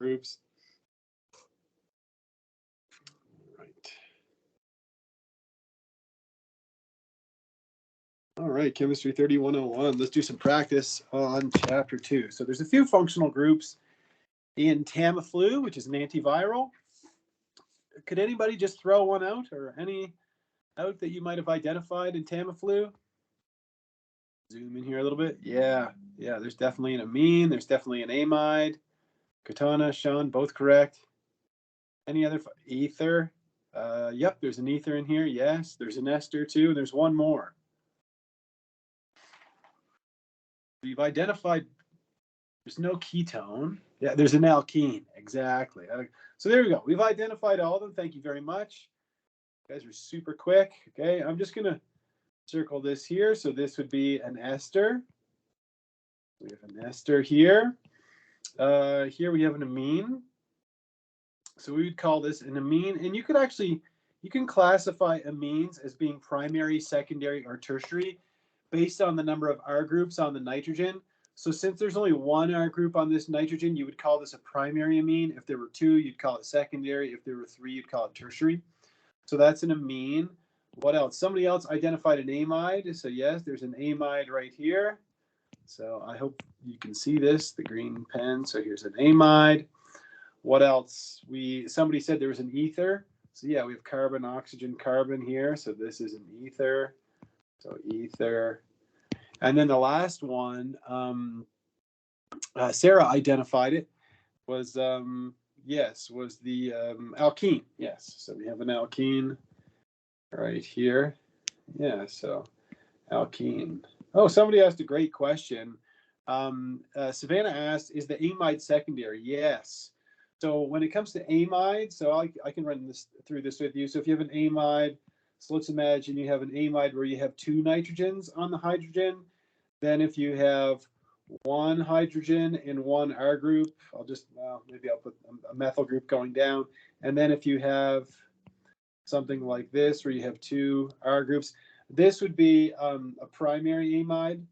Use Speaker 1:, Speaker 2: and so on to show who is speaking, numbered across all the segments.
Speaker 1: groups. Right. All right, Chemistry 3101. Let's do some practice on Chapter 2. So there's a few functional groups in Tamiflu, which is an antiviral. Could anybody just throw one out, or any out that you might have identified in Tamiflu? Zoom in here a little bit. Yeah, there's definitely an amine. There's definitely an amide. Katana, Sean, both correct. Any other? Ether. Yep, there's an ether in here. Yes, there's an ester too. There's one more. We've identified, there's no ketone. Yeah, there's an alkene. Exactly. So there we go. We've identified all of them. Thank you very much. You guys are super quick. Okay, I'm just going to circle this here. So this would be an ester. We have an ester here. Here we have an amine. So we would call this an amine. And you can classify amines as being primary, secondary, or tertiary based on the number of R groups on the nitrogen. So since there's only one R group on this nitrogen, you would call this a primary amine. If there were two, you'd call it secondary. If there were three, you'd call it tertiary. So that's an amine. What else? Somebody else identified an amide. So yes, there's an amide right here. So I hope you can see this, the green pen. So here's an amide. What else? Somebody said there was an ether. So yeah, we have carbon, oxygen, carbon here. So this is an ether. So ether. And then the last one, Sarah identified it, was the alkene. Yes, so we have an alkene right here. Yeah, so alkene. Oh, somebody asked a great question. Savannah asked, is the amide secondary? Yes. So when it comes to amide, so I can run through this with you. So if you have an amide, so let's imagine you have an amide where you have two nitrogens on the hydrogen. Then if you have one hydrogen in one R group, maybe I'll put a methyl group going down. And then if you have something like this where you have two R groups, this would be a primary amide.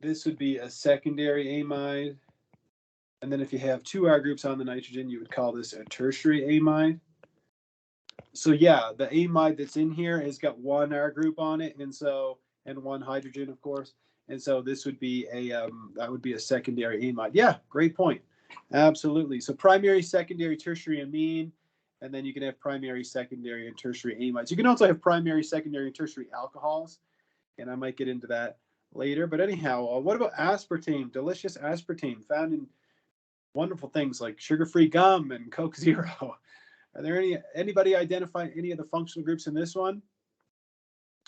Speaker 1: This would be a secondary amide. And then if you have two R groups on the nitrogen, you would call this a tertiary amide. So yeah, the amide that's in here has got one R group on it, and one hydrogen, of course. And so this would be that would be a secondary amide. Yeah, great point. Absolutely. So primary, secondary, tertiary amine, and then you can have primary, secondary, and tertiary amides. You can also have primary, secondary, and tertiary alcohols, and I might get into that later. But anyhow, what about aspartame? Delicious aspartame found in wonderful things like sugar-free gum and Coke Zero. Are there anybody identify any of the functional groups in this one?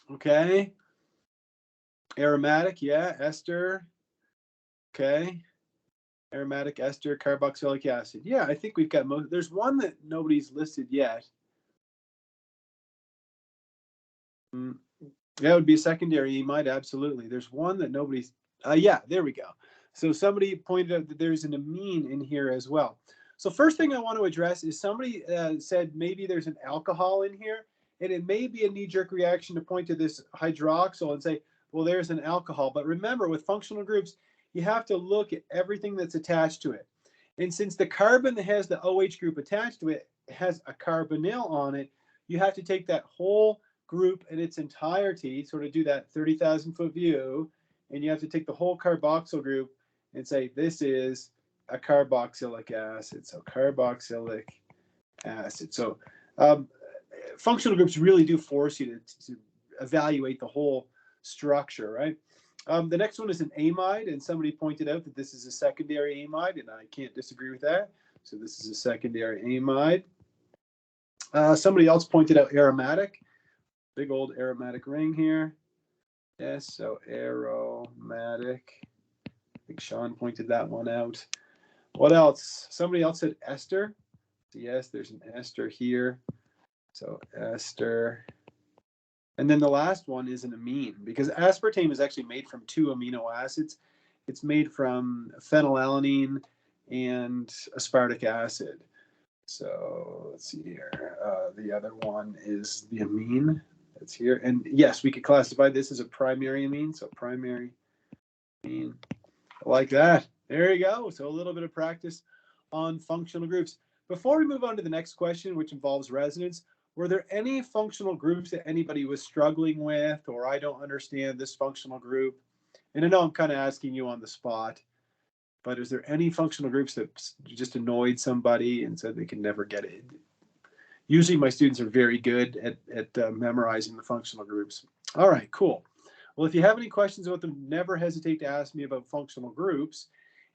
Speaker 1: Okay. Aromatic, yeah, ester. Okay. Aromatic ester, carboxylic acid. Yeah, I think we've got most. There's one that nobody's listed yet. That would be a secondary amide, absolutely. There's one that nobody's. Yeah, there we go. So somebody pointed out that there's an amine in here as well. So first thing I want to address is somebody said maybe there's an alcohol in here, and it may be a knee-jerk reaction to point to this hydroxyl and say, well, there's an alcohol. But remember, with functional groups, you have to look at everything that's attached to it. And since the carbon that has the OH group attached to it has a carbonyl on it, you have to take that whole group in its entirety, sort of do that 30,000-foot view, and you have to take the whole carboxyl group and say, this is a carboxylic acid. So carboxylic acid. So functional groups really do force you to evaluate the whole structure, right? The next one is an amide, and somebody pointed out that this is a secondary amide, and I can't disagree with that. So this is a secondary amide. Somebody else pointed out aromatic. Big old aromatic ring here. Yes, so aromatic. I think Sean pointed that one out. What else? Somebody else said ester. So yes, there's an ester here. So ester. And then the last one is an amine, because aspartame is actually made from two amino acids. It's made from phenylalanine and aspartic acid. So let's see here. The other one is the amine that's here. And yes, we could classify this as a primary amine. So primary amine, like that. There you go. So a little bit of practice on functional groups. Before we move on to the next question, which involves resonance, were there any functional groups that anybody was struggling with, or I don't understand this functional group? And I know I'm kind of asking you on the spot, but is there any functional groups that just annoyed somebody and said they can never get it? Usually my students are very good at memorizing the functional groups. All right, cool. Well, if you have any questions about them, never hesitate to ask me about functional groups.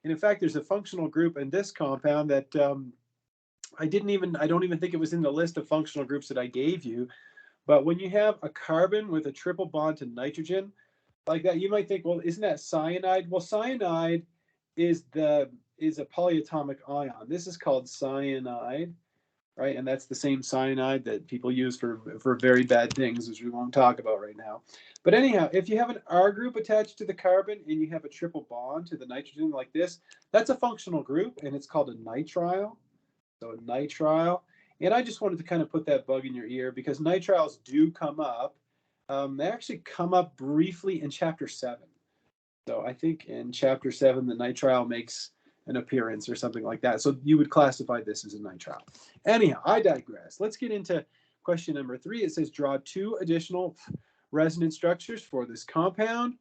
Speaker 1: And in fact, there's a functional group in this compound that I don't even think it was in the list of functional groups that I gave you. But when you have a carbon with a triple bond to nitrogen like that, you might think, well, isn't that cyanide? Well, cyanide is a polyatomic ion. This is called cyanide, right? And that's the same cyanide that people use for very bad things, which we won't talk about right now. But anyhow, if you have an R group attached to the carbon and you have a triple bond to the nitrogen like this, that's a functional group, and it's called a nitrile. So a nitrile. And I just wanted to kind of put that bug in your ear because nitriles do come up. They actually come up briefly in chapter 7. So I think in chapter 7, the nitrile makes an appearance or something like that. So you would classify this as a nitrile. Anyhow, I digress. Let's get into question number 3. It says draw 2 additional resonance structures for this compound.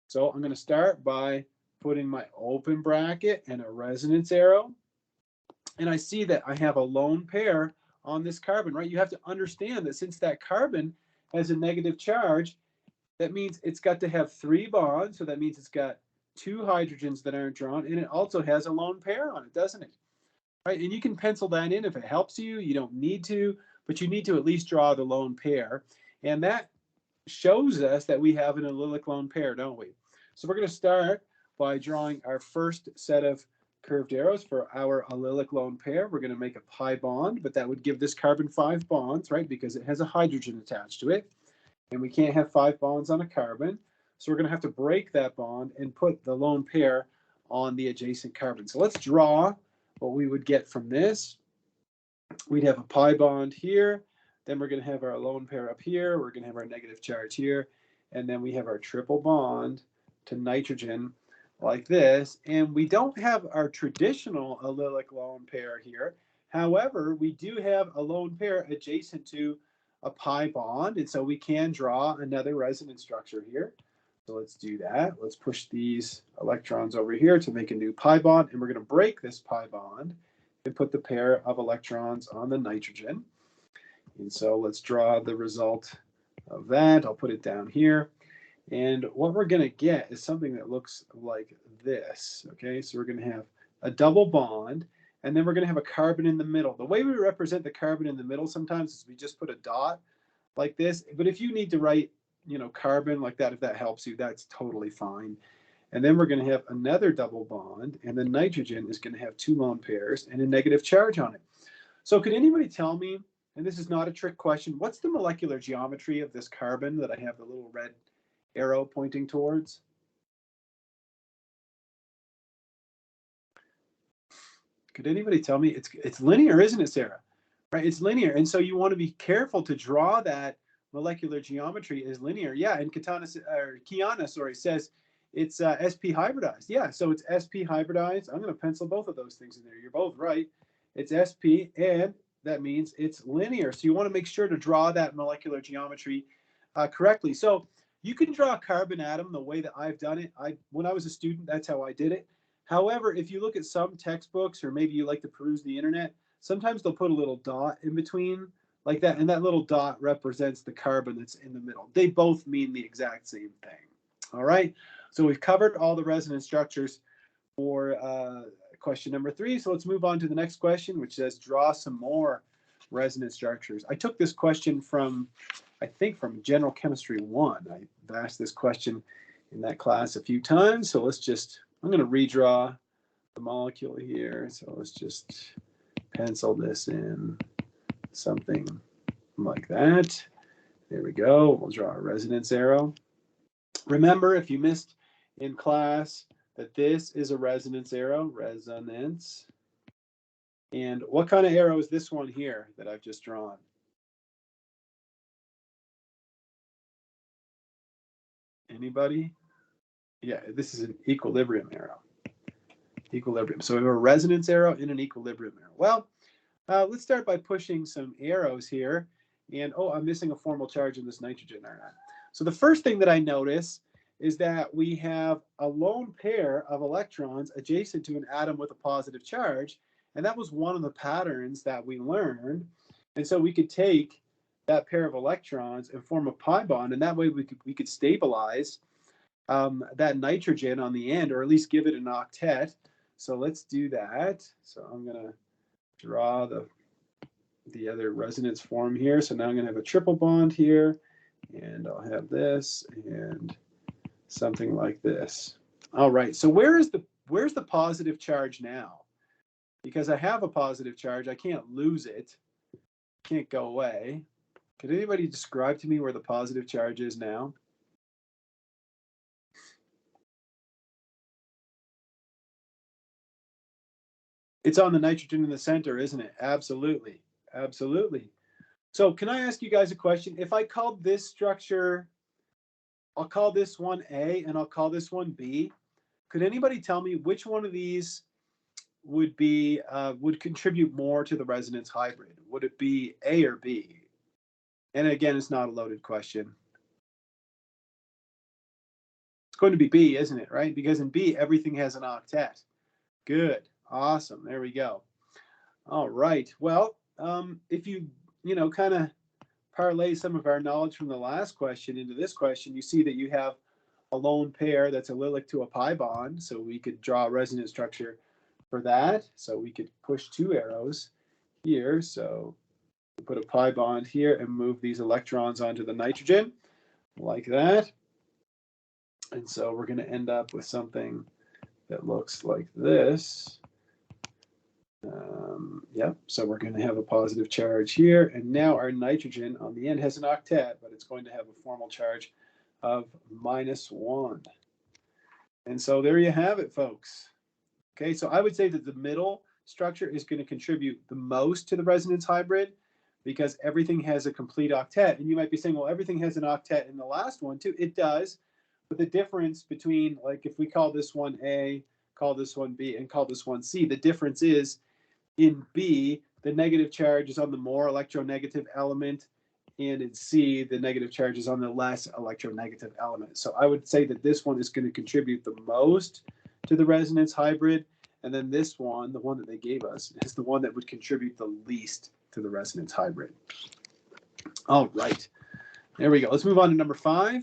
Speaker 1: So I'm going to start by putting my open bracket and a resonance arrow. And I see that I have a lone pair on this carbon, right? You have to understand that since that carbon has a negative charge, that means it's got to have 3 bonds. So that means it's got 2 hydrogens that aren't drawn, and it also has a lone pair on it, doesn't it? Right? And you can pencil that in if it helps you. You don't need to, but you need to at least draw the lone pair. And that shows us that we have an allylic lone pair, don't we? So we're going to start by drawing our first set of curved arrows for our allylic lone pair. We're going to make a pi bond, but that would give this carbon 5 bonds, right? Because it has a hydrogen attached to it. And we can't have 5 bonds on a carbon. So we're going to have to break that bond and put the lone pair on the adjacent carbon. So let's draw what we would get from this. We'd have a pi bond here. Then we're going to have our lone pair up here. We're going to have our negative charge here. And then we have our triple bond to nitrogen like this. And we don't have our traditional allylic lone pair here. However, we do have a lone pair adjacent to a pi bond. And so we can draw another resonance structure here. So let's do that. Let's push these electrons over here to make a new pi bond. And we're going to break this pi bond and put the pair of electrons on the nitrogen. And so let's draw the result of that. I'll put it down here. And what we're going to get is something that looks like this. Okay, so we're going to have a double bond, and then we're going to have a carbon in the middle. The way we represent the carbon in the middle sometimes is we just put a dot like this. But if you need to write, carbon like that, if that helps you, that's totally fine. And then we're going to have another double bond, and the nitrogen is going to have 2 lone pairs and a negative charge on it. So could anybody tell me, and this is not a trick question, what's the molecular geometry of this carbon that I have the little red arrow pointing towards? Could anybody tell me? It's linear, isn't it, Sarah? Right, it's linear. And so you want to be careful to draw that molecular geometry as linear. Yeah, and Kiana, says it's sp hybridized. Yeah, so it's sp hybridized. I'm going to pencil both of those things in there. You're both right. It's sp, and that means it's linear. So you want to make sure to draw that molecular geometry correctly. So you can draw a carbon atom the way that I've done it. When I was a student, that's how I did it. However, if you look at some textbooks, or maybe you like to peruse the internet, sometimes they'll put a little dot in between like that, and that little dot represents the carbon that's in the middle. They both mean the exact same thing. All right, so we've covered all the resonance structures for question number 3. So let's move on to the next question, which says draw some more resonance structures. I took this question from, I think, from General Chemistry 1. I've asked this question in that class a few times. So I'm going to redraw the molecule here. So let's just pencil this in something like that. There we go. We'll draw a resonance arrow. Remember, if you missed in class, that this is a resonance arrow, resonance. And what kind of arrow is this one here that I've just drawn? Anybody? Yeah, this is an equilibrium arrow. equilibrium. So we have a resonance arrow and an equilibrium arrow. Well, let's start by pushing some arrows here. And oh, I'm missing a formal charge in this nitrogen, aren't I? So the first thing that I notice is that we have a lone pair of electrons adjacent to an atom with a positive charge. And that was one of the patterns that we learned. And so we could take that pair of electrons and form a pi bond, and that way we could stabilize that nitrogen on the end, or at least give it an octet. So let's do that. So I'm going to draw the other resonance form here. So now I'm going to have a triple bond here, and I'll have this and something like this. All right. So where's the positive charge now? Because I have a positive charge, I can't lose it. Can't go away. Could anybody describe to me where the positive charge is now? It's on the nitrogen in the center, isn't it? Absolutely. Absolutely. So can I ask you guys a question? If I called this structure, I'll call this one A and I'll call this one B. Could anybody tell me which one of these would contribute more to the resonance hybrid? Would it be A or B? And again, it's not a loaded question. It's going to be B, isn't it? Right? Because in B, everything has an octet. Good. Awesome. There we go. All right. Well, if you kind of parlay some of our knowledge from the last question into this question, you see that you have a lone pair that's allylic to a pi bond. So we could draw a resonance structure for that. So we could push two arrows here. So put a pi bond here and move these electrons onto the nitrogen like that. And so we're going to end up with something that looks like this. Yep, so we're going to have a positive charge here, and now our nitrogen on the end has an octet, but it's going to have a formal charge of -1. And so there you have it, folks. Okay, so I would say that the middle structure is going to contribute the most to the resonance hybrid because everything has a complete octet. And you might be saying, well, everything has an octet in the last one too. It does, but the difference between, like, if we call this one A, call this one B, and call this one C, the difference is in B, the negative charge is on the more electronegative element, and in C, the negative charge is on the less electronegative element. So I would say that this one is going to contribute the most to the resonance hybrid, and then this one, the one that they gave us, is the one that would contribute the least to the resonance hybrid. All right, there we go. Let's move on to number 5.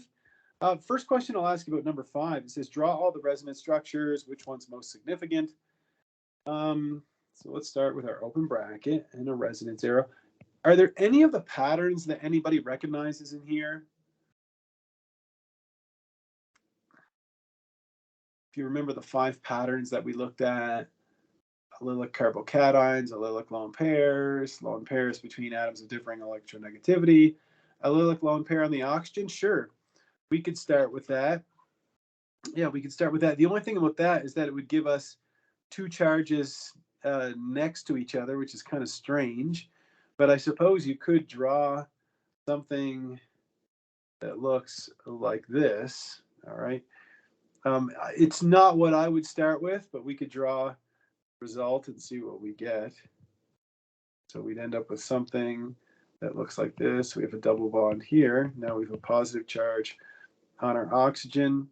Speaker 1: First question I'll ask you about number 5. It says, draw all the resonance structures. Which one's most significant? So let's start with our open bracket and a resonance arrow. Are there any of the patterns that anybody recognizes in here? If you remember the 5 patterns that we looked at, allylic carbocations, allylic lone pairs between atoms of differing electronegativity, allylic lone pair on the oxygen, sure, we could start with that. Yeah, we could start with that. The only thing about that is that it would give us 2 charges next to each other, which is kind of strange. But I suppose you could draw something that looks like this. All right. It's not what I would start with, but we could draw result and see what we get. So we'd end up with something that looks like this. We have a double bond here. Now we have a positive charge on our oxygen.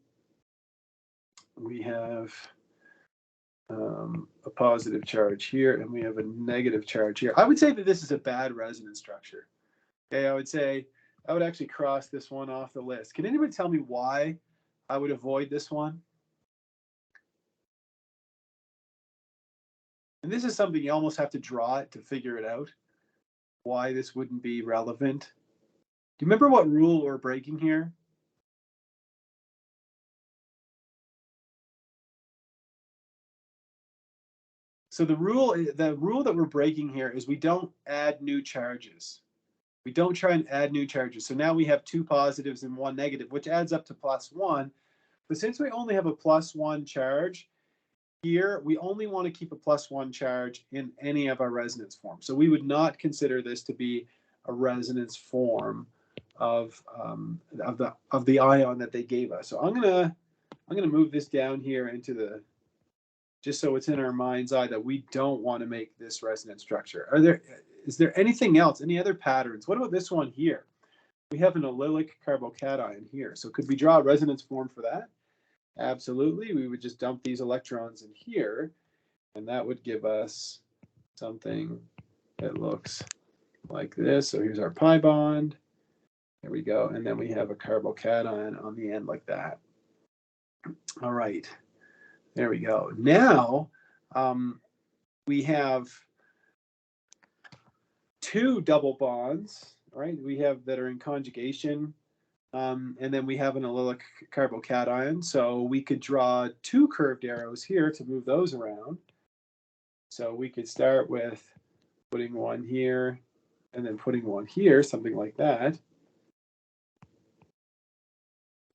Speaker 1: We have a positive charge here, and we have a negative charge here. I would say that this is a bad resonance structure. Okay, I would actually cross this one off the list. Can anybody tell me why I would avoid this one? And this is something you almost have to draw it to figure it out, why this wouldn't be relevant. Do you remember what rule we're breaking here? So the rule that we're breaking here is we don't add new charges. We don't try and add new charges. So now we have 2 positives and 1 negative, which adds up to +1. But since we only have a +1 charge here, we only want to keep a +1 charge in any of our resonance forms. So we would not consider this to be a resonance form of the ion that they gave us. So I'm gonna move this down here into the just so it's in our mind's eye that we don't want to make this resonance structure. Is there anything else, any other patterns? What about this one here? We have an allylic carbocation here. So could we draw a resonance form for that? Absolutely. We would just dump these electrons in here, and that would give us something that looks like this. So here's our pi bond. There we go. And then we have a carbocation on the end like that. All right. There we go. Now we have two double bonds, right? We have that are in conjugation. And then we have an allylic carbocation. So we could draw two curved arrows here to move those around. So we could start with putting one here and then putting one here, something like that.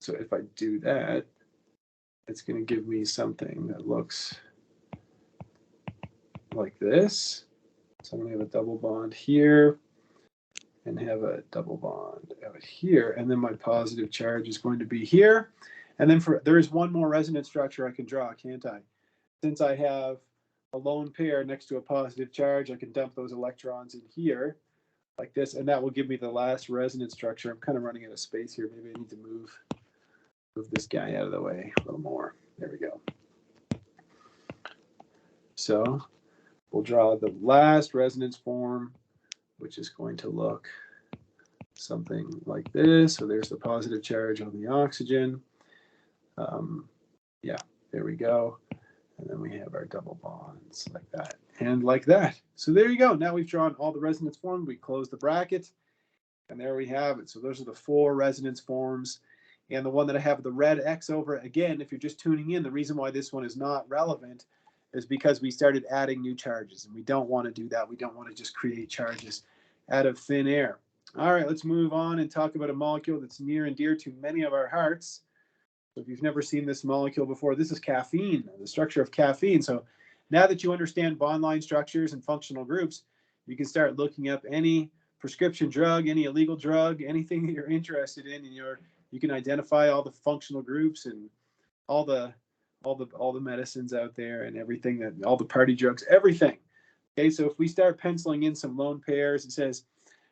Speaker 1: So if I do that, it's going to give me something that looks like this. So I'm going to have a double bond here and have a double bond out here. And then my positive charge is going to be here. And then there is one more resonance structure I can draw, can't I? Since I have a lone pair next to a positive charge, I can dump those electrons in here like this, and that will give me the last resonance structure. I'm kind of running out of space here. Maybe I need to move this guy out of the way a little more. There we go. So we'll draw the last resonance form, which is going to look something like this. So there's the positive charge on the oxygen. Yeah, there we go. And then we have our double bonds like that and like that. So there you go. Now we've drawn all the resonance forms. We close the bracket, and there we have it. So those are the 4 resonance forms. And the one that I have the red X over, again, if you're just tuning in, the reason why this one is not relevant is because we started adding new charges, and we don't want to do that. We don't want to just create charges out of thin air. All right, let's move on and talk about a molecule that's near and dear to many of our hearts. So if you've never seen this molecule before, this is caffeine, the structure of caffeine. So now that you understand bond line structures and functional groups, you can start looking up any prescription drug, any illegal drug, anything that you're interested in, and you can identify all the functional groups and all the medicines out there and everything, that all the party drugs, everything. Okay, so if we start penciling in some lone pairs, it says,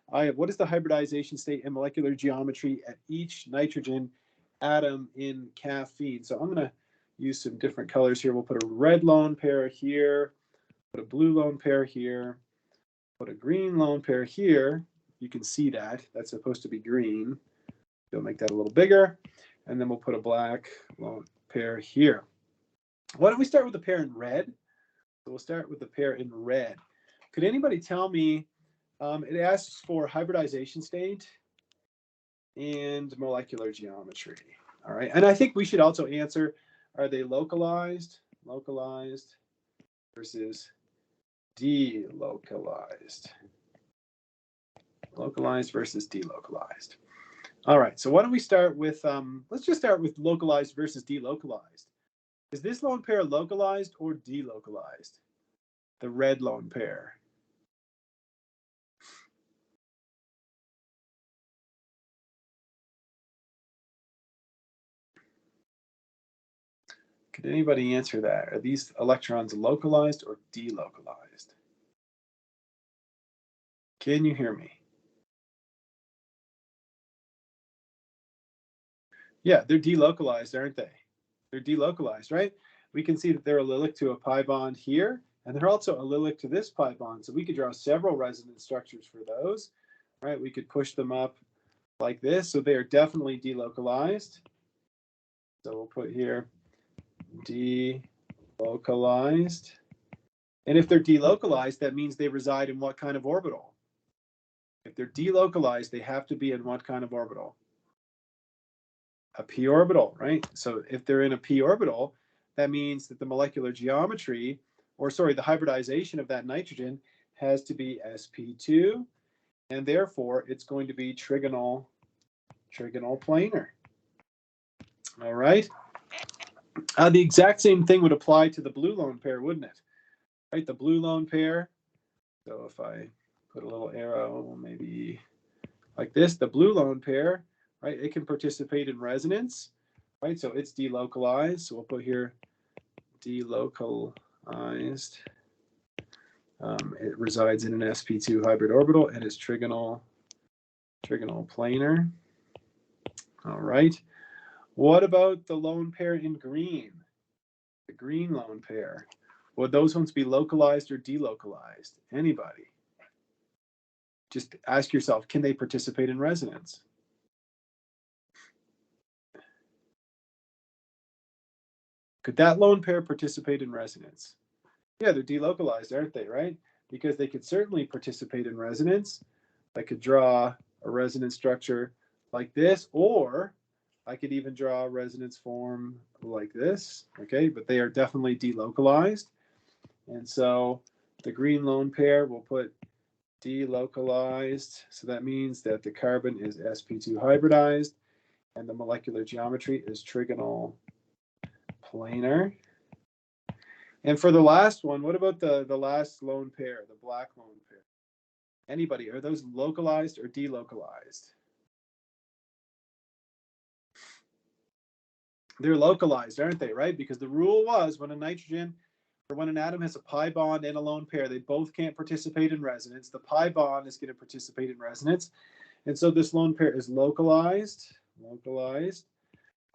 Speaker 1: what is the hybridization state and molecular geometry at each nitrogen atom in caffeine? So I'm going to use some different colors here. We'll put a red lone pair here, put a blue lone pair here, put a green lone pair here. You can see that. That's supposed to be green. We'll make that a little bigger. And then we'll put a black lone pair here. Why don't we start with the pair in red? So we'll start with the pair in red. Could anybody tell me, it asks for hybridization state and molecular geometry. All right, and I think we should also answer, are they localized versus delocalized? Localized versus delocalized. All right, so why don't we start with, let's just start with localized versus delocalized. Is this lone pair localized or delocalized? The red lone pair. Could anybody answer that? Are these electrons localized or delocalized? Can you hear me? Yeah, they're delocalized, aren't they? They're delocalized, right? We can see that they're allylic to a pi bond here, and they're also allylic to this pi bond. So we could draw several resonance structures for those, right? We could push them up like this. So they are definitely delocalized. So we'll put here delocalized. And if they're delocalized, that means they reside in what kind of orbital? If they're delocalized, they have to be in what kind of orbital? A p orbital, right? So if they're in a p orbital, that means that the molecular geometry, or sorry, the hybridization of that nitrogen has to be sp2, and therefore it's going to be trigonal planar. All right. The exact same thing would apply to the blue lone pair, wouldn't it? Right, the blue lone pair. So if I put a little arrow, maybe like this, the blue lone pair, right, it can participate in resonance, right? So it's delocalized. So we'll put here delocalized. It resides in an sp2 hybrid orbital and is trigonal planar. All right. What about the lone pair in green? The green lone pair. Would those ones be localized or delocalized? Anybody? Just ask yourself, can they participate in resonance? Could that lone pair participate in resonance? Yeah, they're delocalized, aren't they, right? Because they could certainly participate in resonance. I could draw a resonance structure like this, or I could even draw a resonance form like this, okay? But they are definitely delocalized. And so the green lone pair will put delocalized. So that means that the carbon is sp2 hybridized and the molecular geometry is trigonal planar. And for the last one, what about the last lone pair, the black lone pair? Anybody, are those localized or delocalized? They're localized, aren't they, right? Because the rule was when a nitrogen or when an atom has a pi bond and a lone pair, they both can't participate in resonance. The pi bond is going to participate in resonance. And so this lone pair is localized. The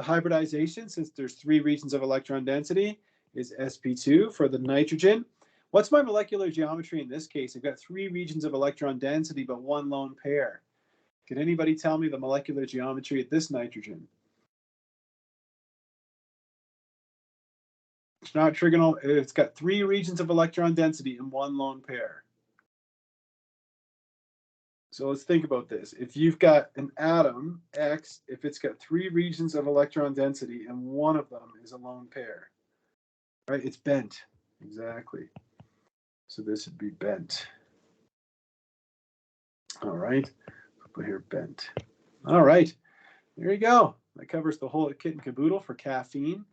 Speaker 1: hybridization, since there's 3 regions of electron density, is sp2 for the nitrogen. What's my molecular geometry in this case? I've got 3 regions of electron density, but 1 lone pair. Can anybody tell me the molecular geometry of this nitrogen? It's not trigonal. It's got 3 regions of electron density and 1 lone pair. So let's think about this. If you've got an atom, X, if it's got 3 regions of electron density and one of them is a lone pair, right? It's bent. Exactly. So this would be bent. All right. I'll put here bent. All right. There you go. That covers the whole kit and caboodle for caffeine.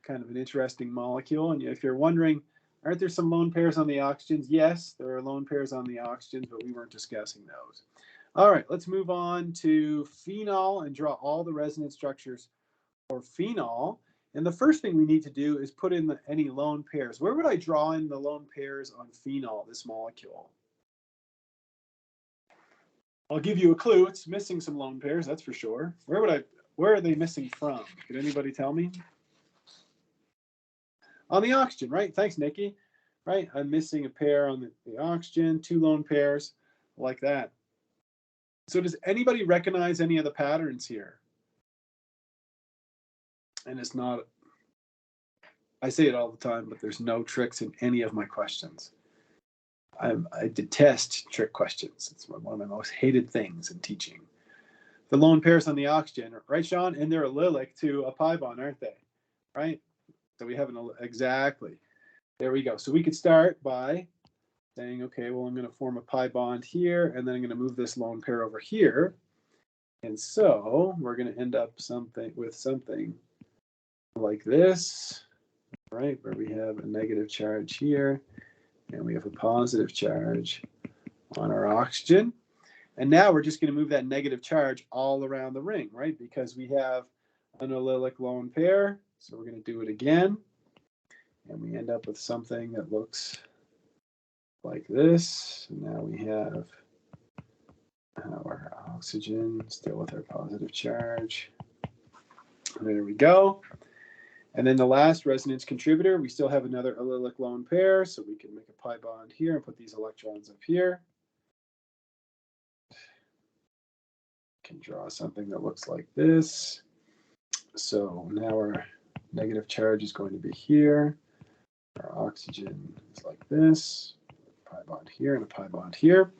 Speaker 1: Kind of an interesting molecule. And if you're wondering, aren't there some lone pairs on the oxygens? Yes, there are lone pairs on the oxygens, but we weren't discussing those. All right, let's move on to phenol and draw all the resonance structures for phenol. And the first thing we need to do is put in any lone pairs. Where would I draw in the lone pairs on phenol, this molecule? I'll give you a clue. It's missing some lone pairs, that's for sure. Where are they missing from? Could anybody tell me? On the oxygen, right? Thanks, Nikki. Right, I'm missing a pair on the oxygen, 2 lone pairs, like that. So does anybody recognize any of the patterns here? And it's not, I say it all the time, but there's no tricks in any of my questions. I detest trick questions. It's one of my most hated things in teaching. The lone pairs on the oxygen, right, Sean? And they're allylic to a pi bond, aren't they? Right? So we have exactly. There we go. So we could start by saying, okay, well, I'm going to form a pi bond here, and then I'm going to move this lone pair over here. And so we're going to end up with something like this, right, where we have a negative charge here, and we have a positive charge on our oxygen. And now we're just going to move that negative charge all around the ring, right, because we have an allylic lone pair. So we're going to do it again. And we end up with something that looks like this. And now we have our oxygen still with our positive charge. There we go. And then the last resonance contributor, we still have another allylic lone pair, so we can make a pi bond here and put these electrons up here. Can draw something that looks like this. So now our negative charge is going to be here. Our oxygen is like this. Pi bond here and a pi bond here.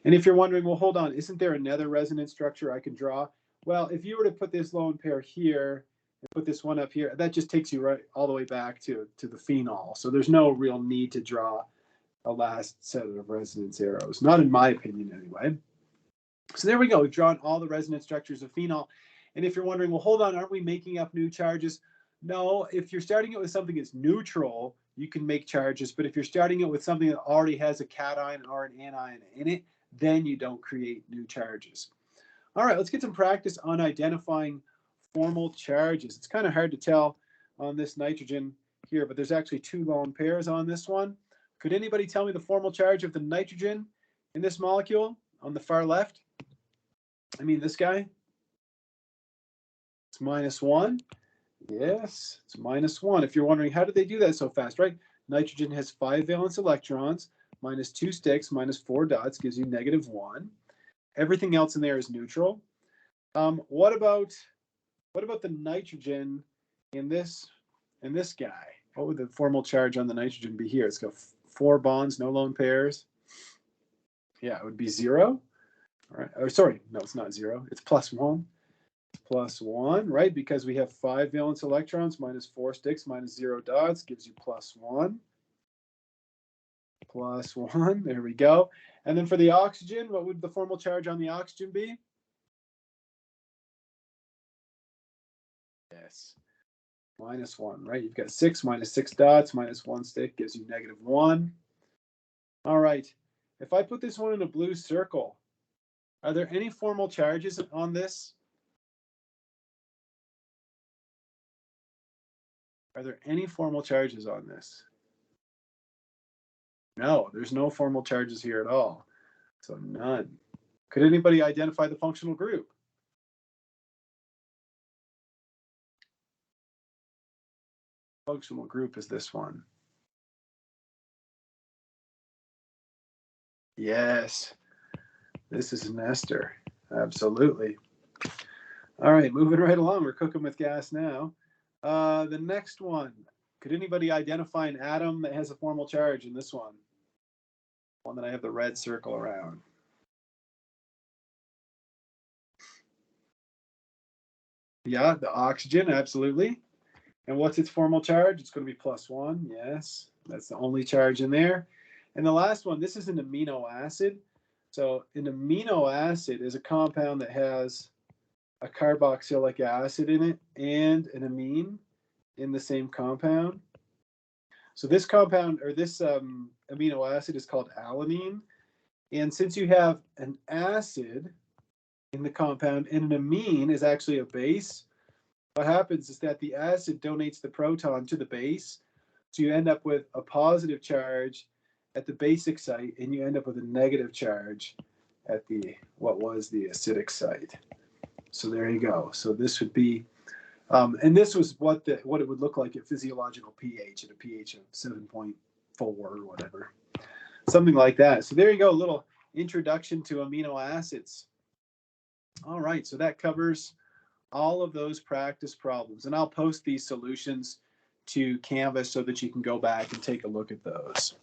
Speaker 1: And if you're wondering, well, hold on, isn't there another resonance structure I can draw? Well, if you were to put this lone pair here and put this one up here, that just takes you right all the way back to the phenol. So there's no real need to draw a last set of resonance arrows, not in my opinion anyway. So there we go. We've drawn all the resonance structures of phenol. And if you're wondering, well, hold on, aren't we making up new charges? No, if you're starting it with something that's neutral, you can make charges. But if you're starting it with something that already has a cation or an anion in it, then you don't create new charges. All right, let's get some practice on identifying formal charges. It's kind of hard to tell on this nitrogen here, but there's actually 2 lone pairs on this one. Could anybody tell me the formal charge of the nitrogen in this molecule on the far left? I mean, this guy? It's -1. Yes, it's -1. If you're wondering, how did they do that so fast, right? Nitrogen has 5 valence electrons, -2 sticks, -4 dots gives you -1. Everything else in there is neutral. What about the nitrogen in this guy? What would the formal charge on the nitrogen be here? It's got 4 bonds, no lone pairs. Yeah, it would be 0. All right. Or sorry, no, it's not 0. It's +1. +1, right? Because we have 5 valence electrons, -4 sticks, -0 dots gives you +1. +1. There we go. And then for the oxygen, what would the formal charge on the oxygen be? Yes. -1, right? You've got 6 -6 dots, -1 stick gives you -1. All right. If I put this one in a blue circle, are there any formal charges on this? Are there any formal charges on this? No, there's no formal charges here at all. So none. Could anybody identify the functional group? Functional group is this one. Yes, this is an ester. Absolutely. All right, moving right along. We're cooking with gas now. The next one. Could anybody identify an atom that has a formal charge in this one? One that I have the red circle around. Yeah, the oxygen, absolutely. And what's its formal charge? It's going to be +1. Yes, that's the only charge in there. And the last one, this is an amino acid. So an amino acid is a compound that has a carboxylic acid in it and an amine in the same compound. So this compound, or this amino acid, is called alanine. And since you have an acid in the compound and an amine is actually a base, what happens is that the acid donates the proton to the base. So you end up with a positive charge at the basic site, and you end up with a negative charge at what was the acidic site. So there you go. So this would be, and this was what it would look like at physiological pH, at a pH of 7.4 or whatever, something like that. So there you go, a little introduction to amino acids. All right, so that covers all of those practice problems, and I'll post these solutions to Canvas so that you can go back and take a look at those.